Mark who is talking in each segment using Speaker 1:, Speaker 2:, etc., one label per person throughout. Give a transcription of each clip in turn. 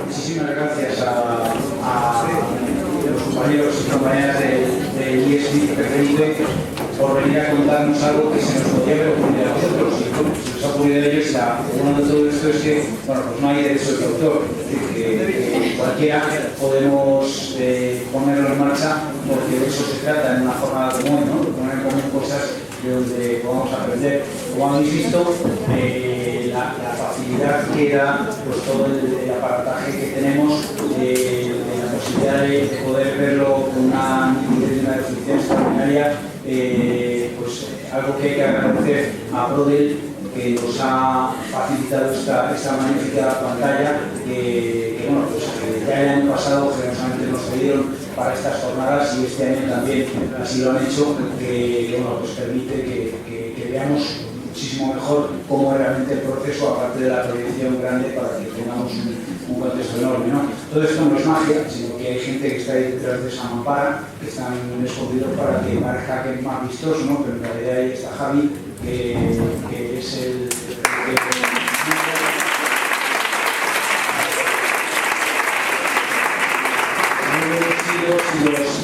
Speaker 1: Muchísimas gracias a los compañeros y compañeras del IESMI preferido por venir a contarnos algo que se nos podía haber ocurrido a nosotros. Y bueno, se nos ha ocurrido a ellos. Uno de todo esto es que bueno, pues no hay derecho de autor, es decir, que cualquiera podemos ponerlo en marcha, porque de eso se trata en una forma común, ¿no? De poner en común cosas de donde podamos aprender. Como habéis visto, la facilidad que da pues, todo el aparataje que tenemos, la posibilidad de poder verlo con una definición extraordinaria, pues algo que hay que agradecer a Prodel, que nos ha facilitado esta magnífica pantalla, que bueno, pues, ya el año pasado generosamente nos pidieron para estas jornadas y este año también así lo han hecho, que bueno, pues permite que veamos muchísimo mejor cómo es realmente el proceso, aparte de la proyección grande, para que tengamos un contexto enorme, ¿no? Todo esto no es magia, sino que hay gente que está ahí detrás de esa mampara, que están escondidos para que parezca que es más vistoso, ¿no? Pero en realidad ahí está Javi, que es el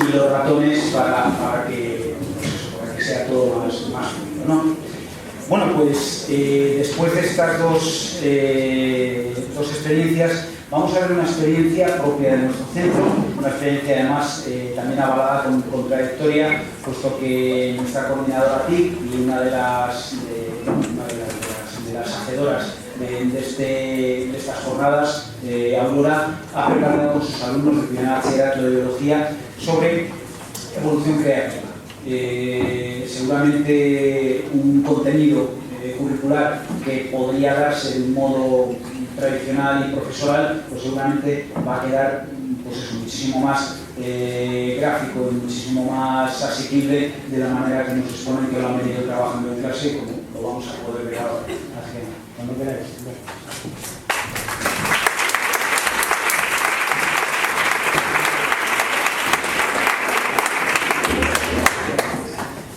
Speaker 1: y los ratones para que sea todo más fluido, ¿no? Bueno, pues después de estas dos experiencias, vamos a ver una experiencia propia de nuestro centro, una experiencia además también avalada con trayectoria, puesto que nuestra coordinadora TIC y una de las hacedoras de estas jornadas, Aurora, ha preparado con sus alumnos de primer bachillerato de biología sobre evolución creativa. Seguramente un contenido curricular que podría darse de un modo tradicional y profesoral, pues seguramente va a quedar pues eso, muchísimo más gráfico y muchísimo más asequible de la manera que nos exponen, que lo han venido trabajando en clase, como lo vamos a poder ver ahora. Cuando queráis.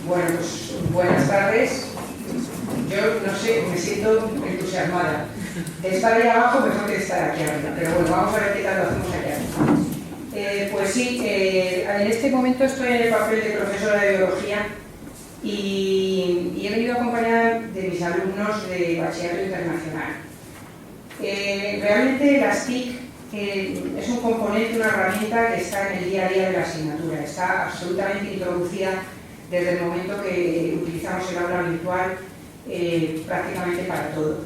Speaker 2: Bueno, pues buenas tardes. Yo no sé, me siento entusiasmada. Estar ahí abajo mejor que estar aquí arriba, pero bueno, vamos a ver qué tal lo hacemos aquí arriba. Pues sí, en este momento estoy en el papel de profesora de biología y he venido acompañada de mis alumnos de bachillerato internacional. Realmente las TIC es un componente, una herramienta que está en el día a día de la asignatura, está absolutamente introducida desde el momento que utilizamos el aula virtual prácticamente para todo.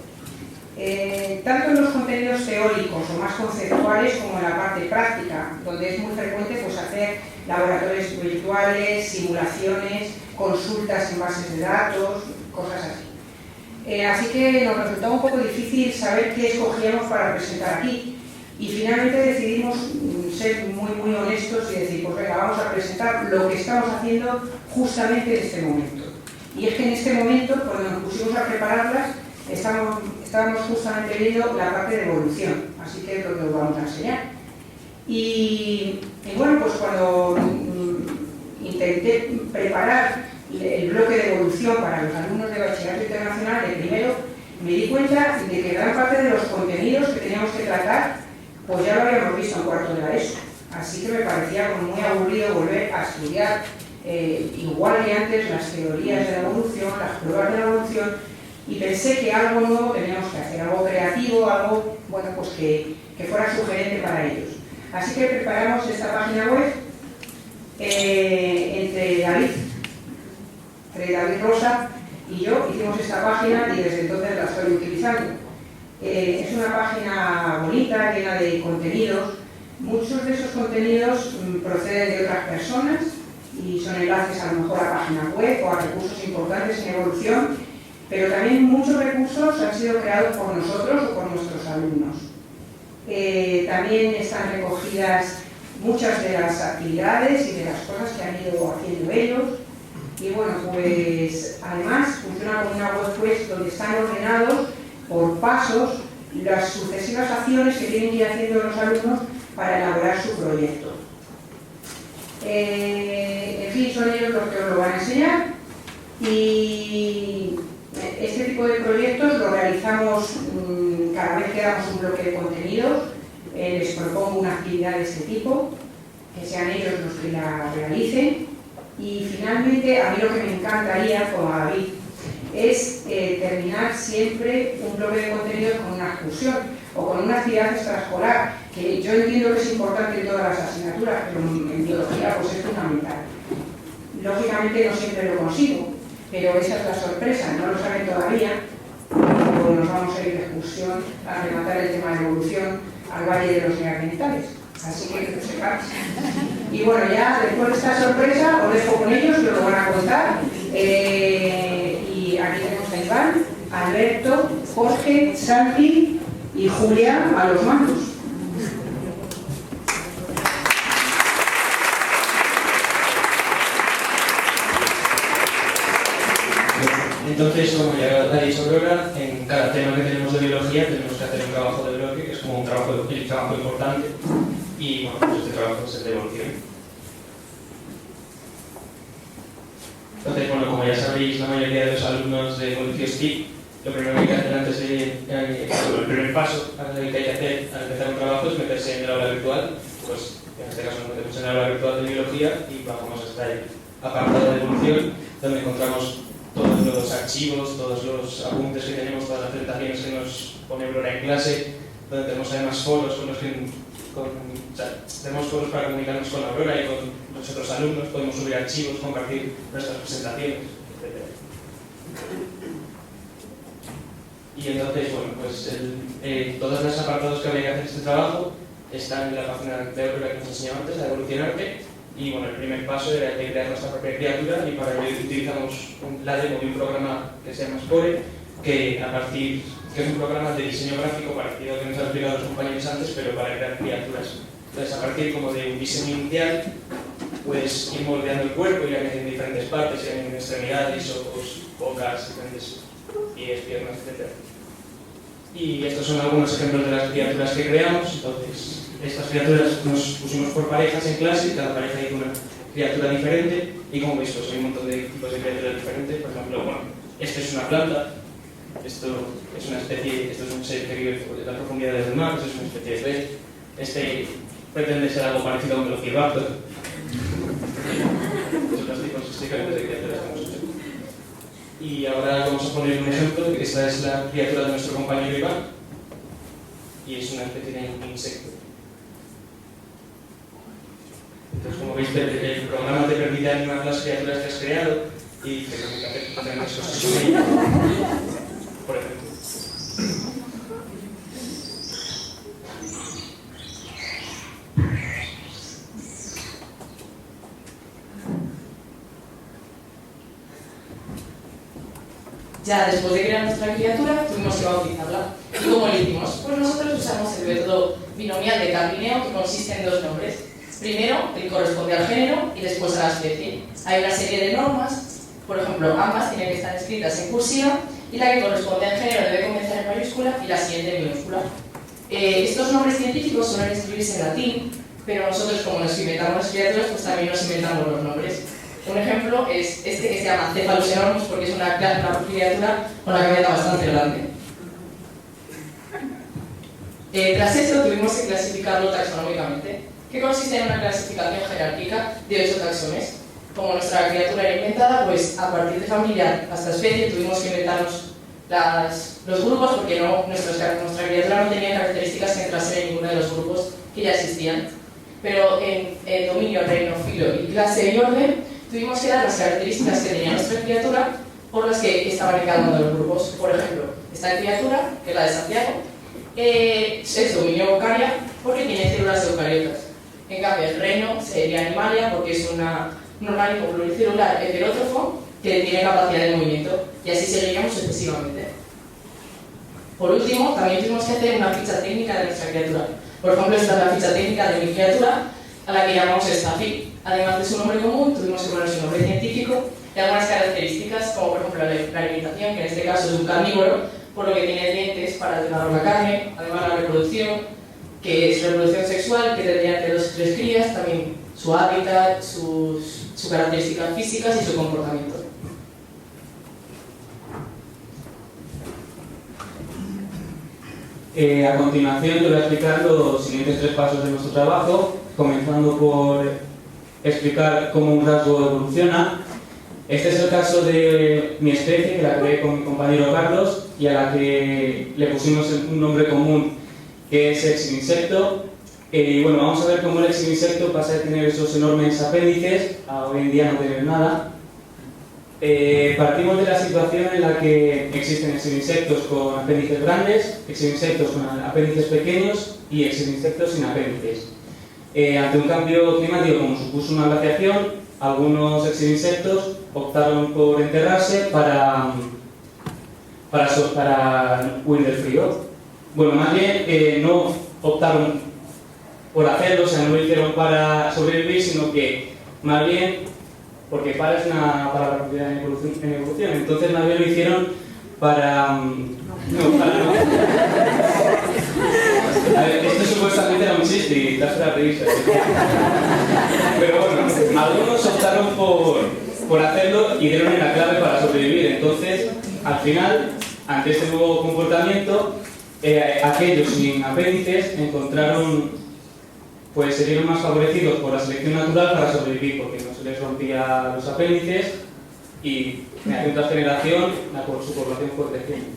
Speaker 2: Tanto en los contenidos teóricos o más conceptuales como en la parte práctica, donde es muy frecuente pues, hacer laboratorios virtuales, simulaciones, consultas en bases de datos, cosas así. Así que nos resultaba un poco difícil saber qué escogíamos para presentar aquí. Y finalmente decidimos ser muy honestos y decir, pues venga, vamos a presentar lo que estamos haciendo justamente en este momento. Y es que en este momento, cuando nos pusimos a prepararlas, estábamos justamente viendo la parte de evolución, así que es lo que os vamos a enseñar. Y bueno, pues cuando intenté preparar el bloque de evolución para los alumnos de bachillerato internacional de primero, me di cuenta de que gran parte de los contenidos que teníamos que tratar pues ya lo habíamos visto en cuarto de la ESO, así que me parecía como muy aburrido volver a estudiar igual que antes las teorías de la evolución, las pruebas de la evolución, y pensé que algo nuevo teníamos que hacer, algo creativo, algo bueno, pues que fuera sugerente para ellos. Así que preparamos esta página web entre David Rosa y yo, hicimos esta página y desde entonces la estoy utilizando. Es una página bonita, llena de contenidos. Muchos de esos contenidos proceden de otras personas y son enlaces a lo mejor a páginas web o a recursos importantes en evolución, pero también muchos recursos han sido creados por nosotros o por nuestros alumnos. También están recogidas muchas de las actividades y de las cosas que han ido haciendo ellos. Y bueno, pues además funciona como una web pues, donde están ordenados por pasos las sucesivas acciones que tienen que ir haciendo los alumnos para elaborar su proyecto. En fin, son ellos los que os lo van a enseñar. Y este tipo de proyectos lo realizamos cada vez que damos un bloque de contenidos. Les propongo una actividad de este tipo, que sean ellos los que la realicen. Y finalmente, a mí lo que me encantaría, como a David, es terminar siempre un bloque de contenidos con una excursión o con una actividad extraescolar, que yo entiendo que es importante en todas las asignaturas, pero en biología pues es fundamental. Lógicamente no siempre lo consigo, pero esa es la sorpresa, no lo saben todavía, pero nos vamos a ir de excursión a rematar el tema de evolución al Valle de los Neandertales. Así que no sepáis. Y bueno, ya después de esta sorpresa os dejo con ellos, que os lo van a contar. Y aquí tenemos a Iván, Alberto, Jorge, Santi y Julia a los mandos.
Speaker 3: Entonces, como ya ha dicho Aurora, en cada tema que tenemos de biología tenemos que hacer un trabajo de bloque, que es como un trabajo importante, y bueno, pues este trabajo es el de evolución. Entonces, bueno, como ya sabéis, la mayoría de los alumnos de Colegio STIC, lo primero que hay que hacer antes de, el primer paso que hay que hacer al empezar un trabajo es meterse en el aula virtual. Pues en este caso nos metemos en el aula virtual de biología y bajamos hasta el apartado de evolución, donde encontramos todos los archivos, todos los apuntes que tenemos, todas las presentaciones que nos pone Aurora en clase, donde tenemos además foros con los que tenemos foros para comunicarnos con Aurora y con los otros alumnos, podemos subir archivos, compartir nuestras presentaciones, etc. Y entonces, bueno, pues todos los apartados que habría que hacer este trabajo están en la página de Aurora que nos enseñaba antes, la de Evolucionarte. Y bueno, el primer paso era el de crear nuestra propia criatura, y para ello utilizamos la demo de un programa que se llama Spore, que es un programa de diseño gráfico parecido al que nos han explicado los compañeros antes, pero para crear criaturas. Entonces, a partir como de un diseño inicial, pues ir moldeando el cuerpo, ir añadiendo diferentes partes, en extremidades, ojos, bocas, diferentes pies, piernas, etc. Y estos son algunos ejemplos de las criaturas que creamos. Entonces, estas criaturas nos pusimos por parejas en clase, cada pareja hizo una criatura diferente, y como veis, pues hay un montón de tipos de criaturas diferentes. Por ejemplo, bueno, esto es una planta, esto es una especie, esto es un ser que vive en las profundidades del mar, esto es una especie de pez, este pretende ser algo parecido a un velociraptor. Estos son los tipos diferentes de criaturas que hemos hecho. Y ahora vamos a poner un ejemplo, que esta es la criatura de nuestro compañero Iván, y es una especie de insecto. Entonces, como veis, el programa te permite animar las criaturas que has creado y te permite hacer diferentes cosas con ellas. Por ejemplo.
Speaker 4: Ya después de crear nuestra criatura, tuvimos que bautizarla. ¿Y cómo lo hicimos? Pues nosotros usamos el método binomial de Carpineo, que consiste en dos nombres. Primero, el corresponde al género y después a la especie. Hay una serie de normas, por ejemplo, ambas tienen que estar escritas en cursiva, y la que corresponde al género debe comenzar en mayúscula y la siguiente en minúscula. Estos nombres científicos suelen escribirse en latín, pero nosotros, como nos inventamos las criaturas, pues también nos inventamos los nombres. Un ejemplo es este, que se llama Cephalus enormus, porque es una criatura con la cabeza bastante grande. Tras esto tuvimos que clasificarlo taxonómicamente, que consiste en una clasificación jerárquica de 8 taxones. Como nuestra criatura era inventada, pues a partir de familia hasta especie tuvimos que inventarnos los grupos, porque nuestra criatura no tenía características que entrasen en ninguno de los grupos que ya existían. Pero en dominio, reino, filo y clase y orden tuvimos que dar las características que tenía nuestra criatura por las que estaban en cada uno de los grupos. Por ejemplo, esta criatura, que es la de Santiago, es dominio eucaria porque tiene células eucariotas. En cambio, el reino sería animalia porque es un organismo pluricelular heterótrofo que tiene capacidad de movimiento, y así seguiríamos sucesivamente. Por último, también tuvimos que hacer una ficha técnica de nuestra criatura. Por ejemplo, esta es la ficha técnica de mi criatura, a la que llamamos Staffy. Además de su nombre común, tuvimos que poner su nombre científico y algunas características, como por ejemplo la alimentación, que en este caso es un carnívoro, por lo que tiene dientes para degradar la carne, además la reproducción, que es reproducción sexual, que tendría entre 2 y 3 crías, también su hábitat, sus características físicas y su comportamiento.
Speaker 5: A continuación te voy a explicar los siguientes 3 pasos de nuestro trabajo, comenzando por explicar cómo un rasgo evoluciona. Este es el caso de mi especie, que la creé con mi compañero Carlos y a la que le pusimos un nombre común que es exininsecto. Y bueno, vamos a ver cómo el exininsecto pasa de tener esos enormes apéndices a hoy en día no tener nada. Partimos de la situación en la que existen exininsectos con apéndices grandes, exininsectos con apéndices pequeños y exininsectos sin apéndices. Ante un cambio climático como supuso una glaciación, algunos exininsectos optaron por enterrarse para huir del frío. Bueno, más bien no optaron por hacerlo, o sea, no lo hicieron para sobrevivir, sino que más bien, porque para es una palabra propiedad en evolución, entonces más bien lo hicieron para... A ver, esto supuestamente era un chiste y te has la revista. Pero bueno, algunos optaron por hacerlo y dieron en la clave para sobrevivir. Entonces, al final, ante este nuevo comportamiento, aquellos sin apéndices se vieron más favorecidos por la selección natural para sobrevivir, porque no se les rompía los apéndices y mediante otra generación su población fue creciendo.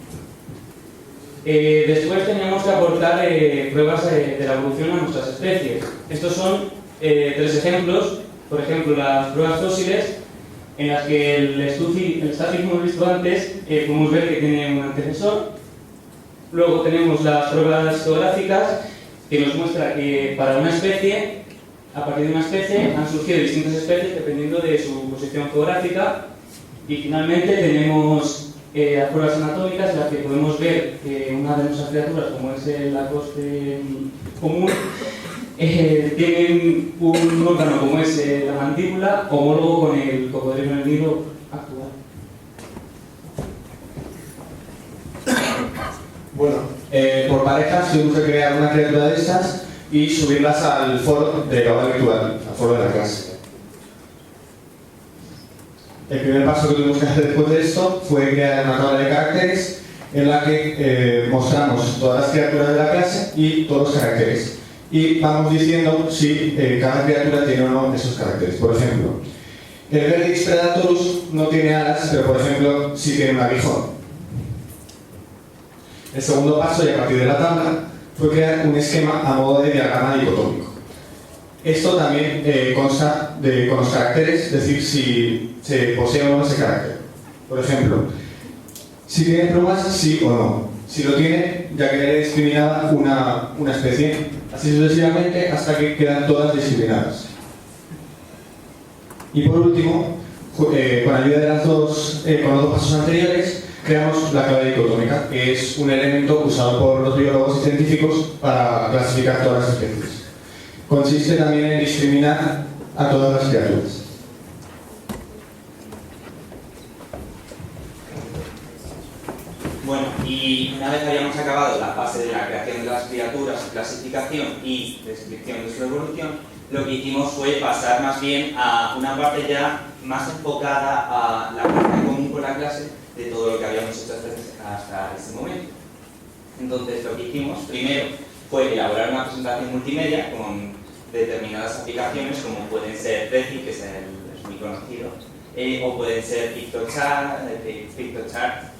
Speaker 5: Después teníamos que aportar pruebas de la evolución a nuestras especies. Estos son 3 ejemplos. Por ejemplo, las pruebas fósiles, en las que el Staffy que hemos visto antes, podemos ver que tiene un antecesor. Luego tenemos las pruebas geográficas, que nos muestra que para una especie, a partir de una especie, han surgido distintas especies dependiendo de su posición geográfica. Y finalmente tenemos las pruebas anatómicas, en las que podemos ver que una de nuestras criaturas, como es el lacoste común, tienen un órgano como es la mandíbula, homólogo con el cocodrilo en el nido actual.
Speaker 1: Bueno, por parejas tuvimos que crear una criatura de estas y subirlas al foro de aula virtual, al foro de la clase. El primer paso que tuvimos que hacer después de esto fue crear una tabla de caracteres en la que mostramos todas las criaturas de la clase y todos los caracteres. Y vamos diciendo si cada criatura tiene o no esos caracteres. Por ejemplo, el Verdix predatorus no tiene alas, pero por ejemplo sí tiene un aguijón. El segundo paso, y a partir de la tabla, fue crear un esquema a modo de diagrama dicotómico. Esto también consta con los caracteres, es decir, si se posee o no ese carácter. Por ejemplo, si tiene plumas, sí o no. Si lo tiene, ya quedaría discriminada una especie, así sucesivamente hasta que quedan todas discriminadas. Y por último, con ayuda de los dos pasos anteriores, creamos la clave dicotómica, que es un elemento usado por los biólogos y científicos para clasificar todas las especies. Consiste también en discriminar a todas las criaturas.
Speaker 6: Bueno, y una vez habíamos acabado la fase de la creación de las criaturas, clasificación y descripción de su evolución, lo que hicimos fue pasar más bien a una parte ya más enfocada a la parte común con la clase de todo lo que habíamos hecho hasta ese momento. Entonces, lo que hicimos primero fue elaborar una presentación multimedia con determinadas aplicaciones, como pueden ser Prezi, que es muy conocido, o pueden ser PictoChart,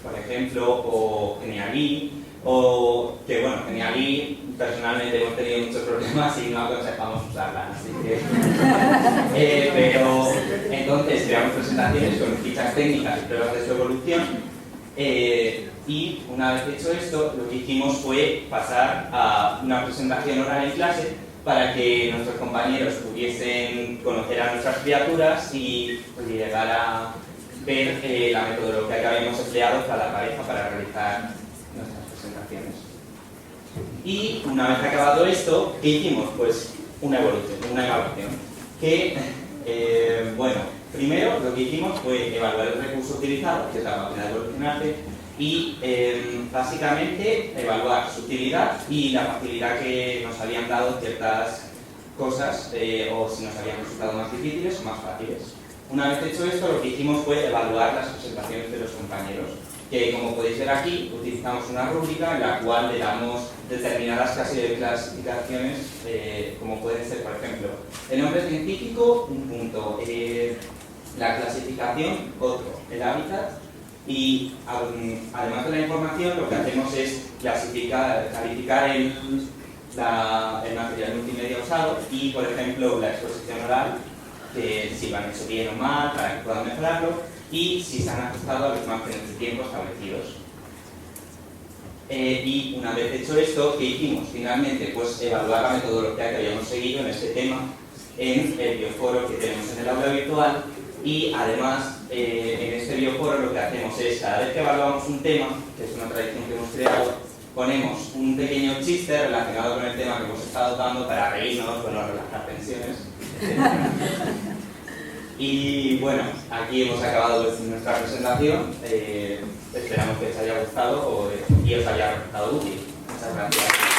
Speaker 6: por ejemplo, o Geniali, o que bueno, Geniali personalmente hemos tenido muchos problemas y no aconsejamos usarla, así que pero entonces creamos presentaciones con fichas técnicas y pruebas de su evolución, y una vez hecho esto, lo que hicimos fue pasar a una presentación oral en clase para que nuestros compañeros pudiesen conocer a nuestras criaturas y pues, llegar a ver la metodología que habíamos empleado cada pareja para realizar nuestras presentaciones. clasificaciones. Y una vez acabado esto, ¿qué hicimos? Pues una evaluación. Que, bueno, primero lo que hicimos fue evaluar el recurso utilizado, que es la máquina de evolucionarte, y básicamente evaluar su utilidad y la facilidad que nos habían dado ciertas cosas, o si nos habían resultado más difíciles o más fáciles. Una vez hecho esto, lo que hicimos fue evaluar las presentaciones de los compañeros, que como podéis ver aquí, utilizamos una rúbrica en la cual le damos determinadas clasificaciones, como pueden ser, por ejemplo, el nombre científico, un punto, la clasificación, otro, el hábitat, y además de la información, lo que hacemos es calificar el material multimedia usado y, por ejemplo, la exposición oral, que si lo han hecho bien o mal, para que puedan mejorarlo, y si se han ajustado a los márgenes de tiempo establecidos. Y una vez hecho esto, ¿qué hicimos? Finalmente, pues evaluar la metodología que habíamos seguido en este tema en el bioforo que tenemos en el aula virtual, y además en este bioforo lo que hacemos es, cada vez que evaluamos un tema, que es una tradición que hemos creado, ponemos un pequeño chiste relacionado con el tema que hemos estado dando para reírnos, bueno, relajar tensiones, etc. Y bueno, aquí hemos acabado nuestra presentación. Esperamos que os haya gustado y os haya resultado útil. Muchas gracias.